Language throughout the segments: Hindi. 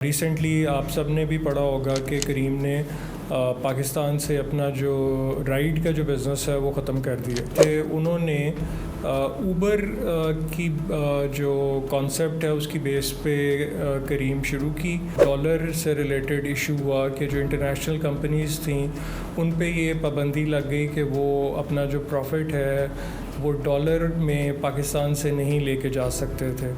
रिसेंटली आप सब ने भी पढ़ा होगा कि करीम ने पाकिस्तान से अपना जो राइड का जो बिज़नेस है वो ख़त्म कर दिया थे। उन्होंने ऊबर की जो कॉन्सेप्ट है उसकी बेस पे करीम शुरू की। डॉलर से रिलेटेड इशू हुआ कि जो इंटरनेशनल कंपनीज़ थी उन पे ये पाबंदी लग गई कि वो अपना जो प्रॉफिट है वो डॉलर में पाकिस्तान से नहीं लेके जा सकते थे।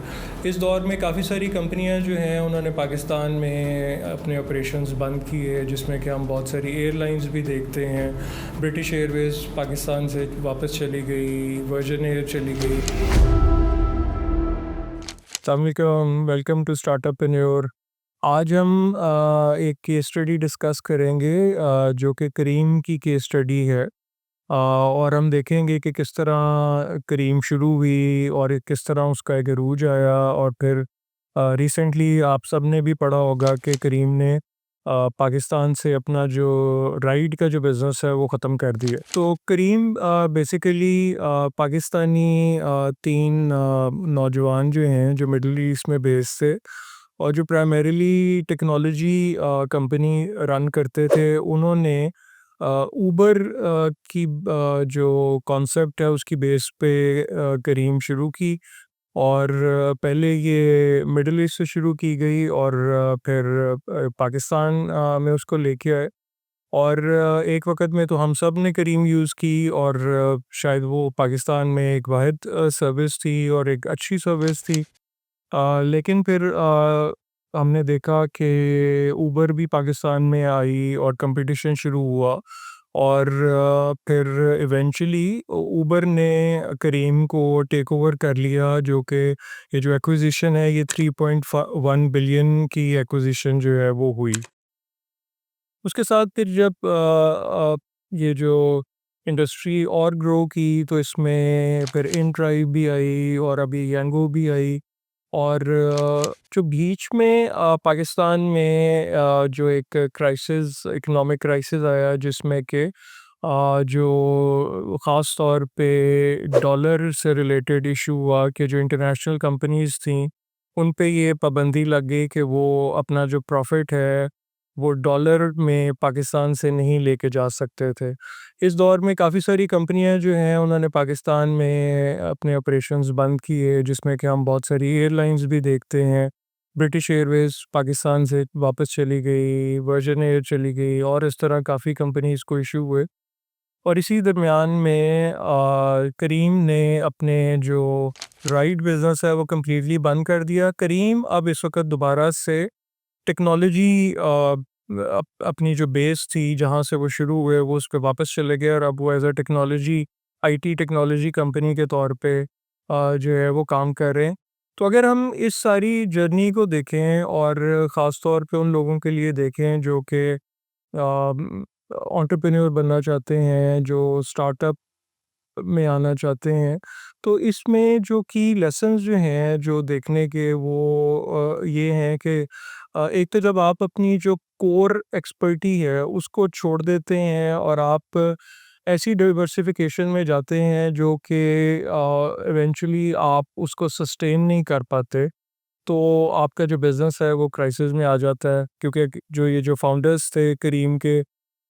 इस दौर में काफ़ी सारी कंपनियां जो हैं उन्होंने पाकिस्तान में अपने ऑपरेशंस बंद किए, जिसमें कि हम बहुत सारी एयरलाइंस भी देखते हैं। ब्रिटिश एयरवेज़ पाकिस्तान से वापस चली गई, वर्जिन एयर चली गई। अस्सलाम वालेकुम, welcome to startup in your. आज हम एक केस स्टडी डिस्कस करेंगे जो कि करीम की केस स्टडी है। और हम देखेंगे कि किस तरह करीम शुरू हुई और किस तरह उसका एक अरूज आया। और फिर रिसेंटली आप सब ने भी पढ़ा होगा कि करीम ने पाकिस्तान से अपना जो राइड का जो बिज़नेस है वो ख़त्म कर दिया। तो करीम बेसिकली पाकिस्तानी तीन नौजवान जो हैं जो मिडल ईस्ट में बेस्ड थे और जो प्राइमरीली टेक्नोलॉजी कंपनी रन करते थे, उन्होंने ऊबर की जो कॉन्सेप्ट है उसकी बेस पे करीम शुरू की। और पहले ये मिडल ईस्ट से शुरू की गई और फिर पाकिस्तान में उसको लेके आए। और एक वक़्त में तो हम सब ने करीम यूज़ की और शायद वो पाकिस्तान में एक वाहिद सर्विस थी और एक अच्छी सर्विस थी। लेकिन फिर हमने देखा कि ऊबर भी पाकिस्तान में आई और कंपटीशन शुरू हुआ। और फिर इवेंचुअली ऊबर ने करीम को टेक ओवर कर लिया, जो कि ये जो एक्विजिशन है ये 3.1 बिलियन की एक्विजिशन जो है वो हुई। उसके साथ फिर जब ये जो इंडस्ट्री और ग्रो की तो इसमें फिर इनट्राइब भी आई और अभी यांगो भी आई। और जो बीच में पाकिस्तान में जो एक क्राइसिस, इकोनॉमिक क्राइसिस आया, जिसमें कि जो ख़ास तौर पे डॉलर से रिलेटेड इशू हुआ कि जो इंटरनेशनल कंपनीज़ थी उन पे ये पाबंदी लग गई कि वो अपना जो प्रॉफिट है वो डॉलर में पाकिस्तान से नहीं लेके जा सकते थे। इस दौर में काफ़ी सारी कंपनियां जो हैं उन्होंने पाकिस्तान में अपने ऑपरेशंस बंद किए, जिसमें कि हम बहुत सारी एयरलाइंस भी देखते हैं। ब्रिटिश एयरवेज़ पाकिस्तान से वापस चली गई, वर्जिन एयर चली गई और इस तरह काफ़ी कंपनीज़ को इशू हुए। और इसी दरमियान में करीम ने अपने जो राइड बिज़नेस है वो कम्प्लीटली बंद कर दिया। करीम अब इस वक्त दोबारा से टेक्नोलॉजी अपनी जो बेस थी जहाँ से वो शुरू हुए वो उस पे वापस चले गए और अब वो as a technology, IT technology company के तौर पे जो है वो काम कर रहे हैं। तो अगर हम इस सारी जर्नी को देखें और ख़ास तौर पे उन लोगों के लिए देखें जो कि एंटरप्रेन्योर बनना चाहते हैं, जो स्टार्टअप में आना चाहते हैं, तो इसमें जो की लेसन्स जो हैं जो देखने के वो ये हैं कि एक तो जब आप अपनी जो कोर एक्सपर्टी है उसको छोड़ देते हैं और आप ऐसी डाइवर्सिफिकेशन में जाते हैं जो कि इवेंचुअली आप उसको सस्टेन नहीं कर पाते, तो आपका जो बिज़नेस है वो क्राइसिस में आ जाता है। क्योंकि जो ये जो फाउंडर्स थे करीम के,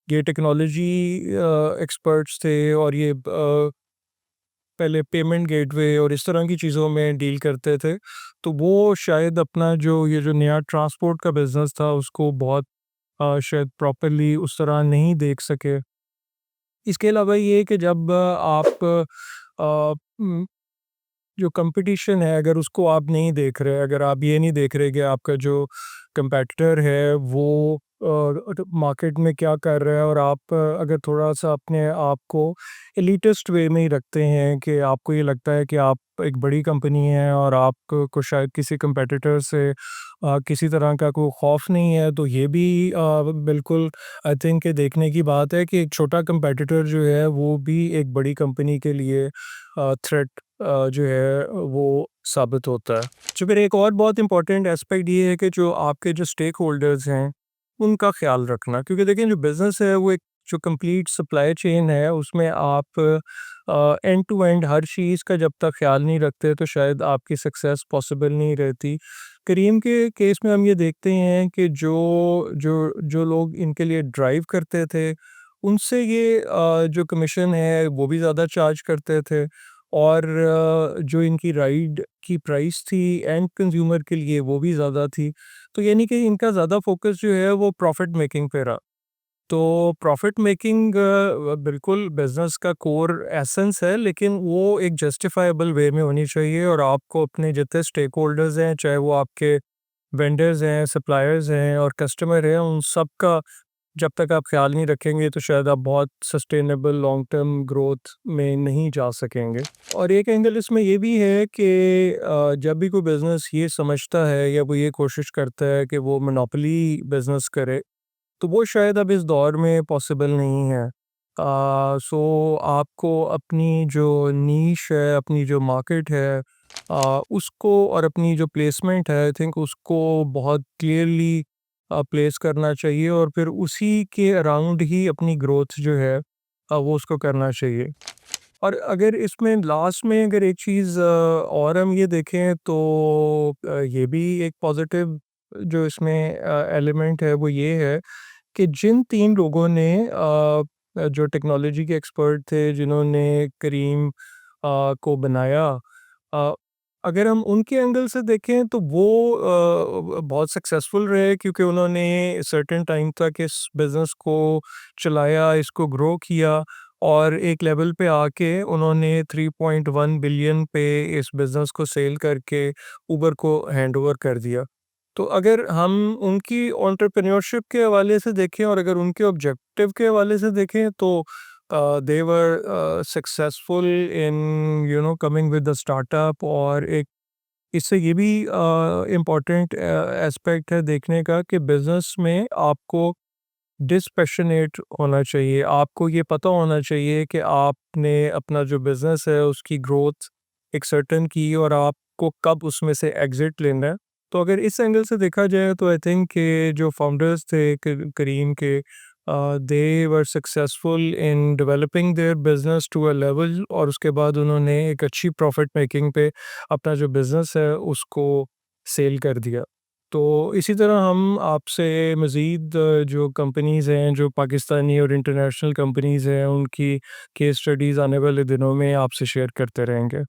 ये टेक्नोलॉजी एक्सपर्ट्स थे और ये पहले पेमेंट गेटवे और इस तरह की चीज़ों में डील करते थे। तो वो शायद अपना जो ये जो नया ट्रांसपोर्ट का बिज़नेस था उसको बहुत शायद प्रॉपर्ली उस तरह नहीं देख सके। इसके अलावा ये कि जब आप जो कंपटीशन है अगर उसको आप नहीं देख रहे, अगर आप ये नहीं देख रहे कि आपका जो कंपैटिटर है वो मार्केट में क्या कर रहा है, और आप अगर थोड़ा-सा अपने आप को एलीटिस्ट वे में ही रखते हैं कि आपको ये लगता है कि आप एक बड़ी कंपनी है और आपको को शायद किसी कंपैटिटर से किसी तरह का कोई खौफ नहीं है, तो ये भी बिल्कुल आई थिंक कि देखने की बात है कि एक छोटा कंपैटिटर जो है वो भी एक बड़ी कंपनी के लिए थ्रेट जो है वो साबित होता है। तो फिर एक और बहुत इम्पोर्टेंट एस्पेक्ट ये है कि जो आपके जो स्टेक होल्डर्स हैं, उनका ख़्याल रखना, क्योंकि देखिए जो बिज़नेस है वो एक जो कंप्लीट सप्लाई चेन है उसमें आप एंड टू एंड हर चीज़ का जब तक ख़्याल नहीं रखते तो शायद आपकी सक्सेस पॉसिबल नहीं रहती। करीम के केस में हम ये देखते हैं कि जो जो जो लोग इनके लिए ड्राइव करते थे, उनसे ये जो कमीशन है वो भी ज़्यादा चार्ज करते थे, और जो इनकी राइड की प्राइस थी एंड कंज्यूमर के लिए वो भी ज़्यादा थी। तो यानी कि इनका ज़्यादा फोकस जो है वो प्रॉफ़िट मेकिंग पे रहा। तो प्रॉफ़िट मेकिंग बिल्कुल बिज़नेस का कोर एसेंस है, लेकिन वो एक जस्टिफाएबल वे में होनी चाहिए, और आपको अपने जितने स्टेक होल्डर्स हैं, चाहे वो आपके वेंडर्स हैं, सप्लायर्स हैं और कस्टमर हैं, उन सब का जब तक आप ख़्याल नहीं रखेंगे तो शायद आप बहुत सस्टेनेबल लॉन्ग टर्म ग्रोथ में नहीं जा सकेंगे। और एक एंगल इसमें ये भी है कि जब भी कोई बिज़नेस ये समझता है या वो ये कोशिश करता है कि वो मोनोपोली बिज़नेस करे, तो वो शायद अब इस दौर में पॉसिबल नहीं है। सो आपको अपनी जो नीश है, अपनी जो मार्केट है, उसको और अपनी जो प्लेसमेंट है, आई थिंक उसको बहुत क्लियरली प्लेस करना चाहिए, और फिर उसी के अराउंड ही अपनी ग्रोथ जो है वो उसको करना चाहिए। और अगर इसमें लास्ट में अगर एक चीज़ और हम ये देखें तो ये भी एक पॉजिटिव जो इसमें एलिमेंट है वो ये है कि जिन 3 लोगों ने जो टेक्नोलॉजी के एक्सपर्ट थे, जिन्होंने करीम को बनाया, अ, अगर हम उनके एंगल से देखें तो वो बहुत सक्सेसफुल रहे, क्योंकि उन्होंने सर्टेन टाइम तक इस बिज़नेस को चलाया, इसको ग्रो किया, और एक लेवल पे आके उन्होंने 3.1 बिलियन पे इस बिज़नेस को सेल करके उबर को हैंडओवर कर दिया। तो अगर हम उनकी एंटरप्रेन्योरशिप के हवाले से देखें और अगर उनके ऑब्जेक्टिव के हवाले से देखें, तो they were successful in coming with the startup. और एक इससे ये भी इम्पोर्टेंट एस्पेक्ट है देखने का कि बिजनेस में आपको डिस्पैशनेट होना चाहिए। आपको ये पता होना चाहिए कि आपने अपना जो बिज़नेस है उसकी ग्रोथ एक सर्टेन की, और आपको कब उसमें से एग्ज़िट लेना है। तो अगर इस एंगल से देखा जाए तो आई थिंक कि जो फाउंडर्स थे करीम के, they were successful in developing their business to a level, और उसके बाद उन्होंने एक अच्छी प्रॉफ़िट मेकिंग पे अपना जो बिज़नेस है उसको सेल कर दिया। तो इसी तरह हम आपसे मज़ीद जो कंपनीज़ हैं, जो पाकिस्तानी और इंटरनेशनल कंपनीज़ हैं, उनकी केस स्टडीज़ आने वाले दिनों में आपसे शेयर करते रहेंगे।